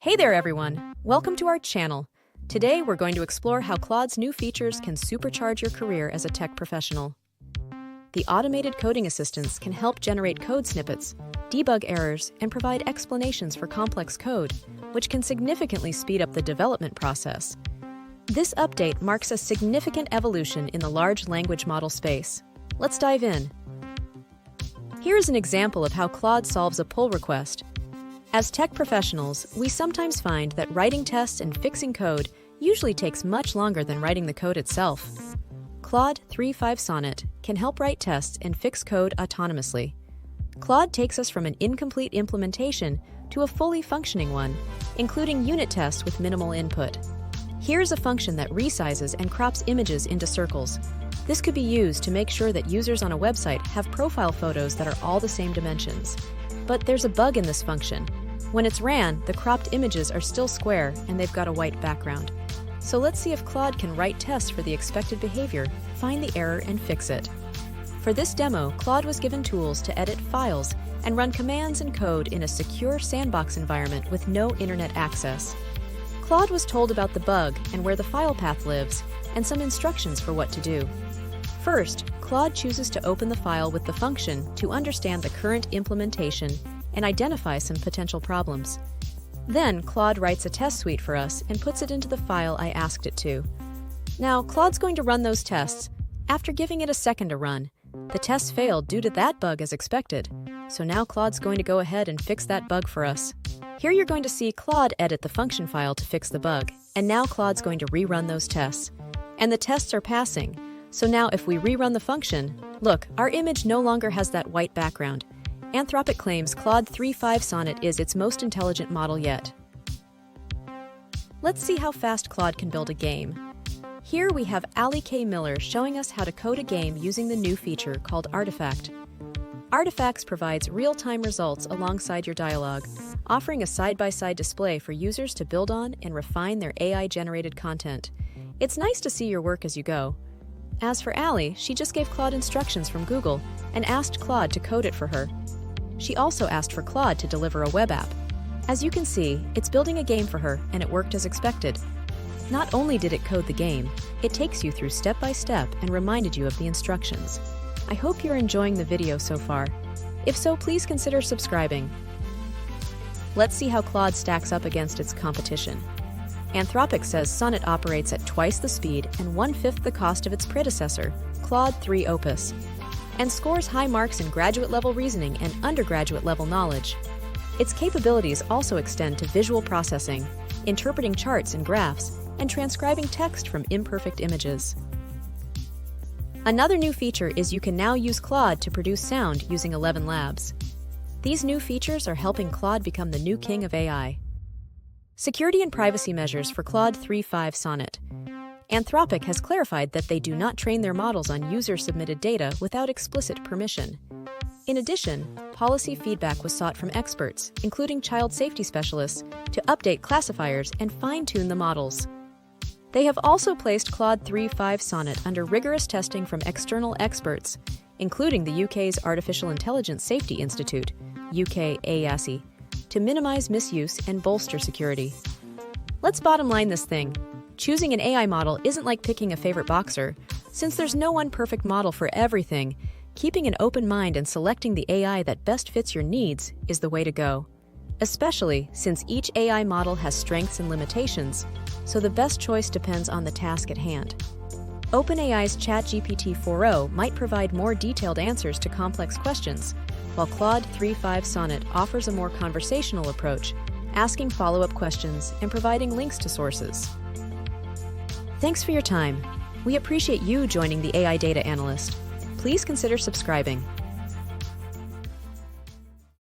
Hey there, everyone! Welcome to our channel. Today, we're going to explore how Claude's new features can supercharge your career as a tech professional. The automated coding assistants can help generate code snippets, debug errors, and provide explanations for complex code, which can significantly speed up the development process. This update marks a significant evolution in the large language model space. Let's dive in. Here is an example of how Claude solves a pull request. As tech professionals, we sometimes find that writing tests and fixing code usually takes much longer than writing the code itself. Claude 3.5 Sonnet can help write tests and fix code autonomously. Claude takes us from an incomplete implementation to a fully functioning one, including unit tests with minimal input. Here's a function that resizes and crops images into circles. This could be used to make sure that users on a website have profile photos that are all the same dimensions. But there's a bug in this function. When it's ran, the cropped images are still square and they've got a white background. So let's see if Claude can write tests for the expected behavior, find the error, and fix it. For this demo, Claude was given tools to edit files and run commands and code in a secure sandbox environment with no internet access. Claude was told about the bug and where the file path lives, and some instructions for what to do. First, Claude chooses to open the file with the function to understand the current implementation and identify some potential problems. Then, Claude writes a test suite for us and puts it into the file I asked it to. Now, Claude's going to run those tests. After giving it a second to run, the tests failed due to that bug as expected. So now Claude's going to go ahead and fix that bug for us. Here you're going to see Claude edit the function file to fix the bug, and now Claude's going to rerun those tests. And the tests are passing. So now if we rerun the function, look, our image no longer has that white background. Anthropic claims Claude 3.5 Sonnet is its most intelligent model yet. Let's see how fast Claude can build a game. Here we have Ali K. Miller showing us how to code a game using the new feature called Artifact. Artifacts provides real-time results alongside your dialogue, offering a side-by-side display for users to build on and refine their AI-generated content. It's nice to see your work as you go. As for Ali, she just gave Claude instructions from Google and asked Claude to code it for her. She also asked for Claude to deliver a web app. As you can see, it's building a game for her, and it worked as expected. Not only did it code the game, it takes you through step by step and reminded you of the instructions. I hope you're enjoying the video so far. If so, please consider subscribing. Let's see how Claude stacks up against its competition. Anthropic says Sonnet operates at twice the speed and 1/5 the cost of its predecessor, Claude 3 Opus, and scores high marks in graduate-level reasoning and undergraduate-level knowledge. Its capabilities also extend to visual processing, interpreting charts and graphs, and transcribing text from imperfect images. Another new feature is you can now use Claude to produce sound using 11 Labs. These new features are helping Claude become the new king of AI. Security and privacy measures for Claude 3.5 Sonnet. Anthropic has clarified that they do not train their models on user-submitted data without explicit permission. In addition, policy feedback was sought from experts, including child safety specialists, to update classifiers and fine-tune the models. They have also placed Claude 3.5 Sonnet under rigorous testing from external experts, including the UK's Artificial Intelligence Safety Institute, UK AASI, to minimize misuse and bolster security. Let's bottom line this thing. Choosing an AI model isn't like picking a favorite boxer. Since there's no one perfect model for everything, keeping an open mind and selecting the AI that best fits your needs is the way to go. Especially since each AI model has strengths and limitations, so the best choice depends on the task at hand. OpenAI's ChatGPT 4o might provide more detailed answers to complex questions, while Claude 3.5 Sonnet offers a more conversational approach, asking follow-up questions and providing links to sources. Thanks for your time. We appreciate you joining the AI Data Analyst. Please consider subscribing.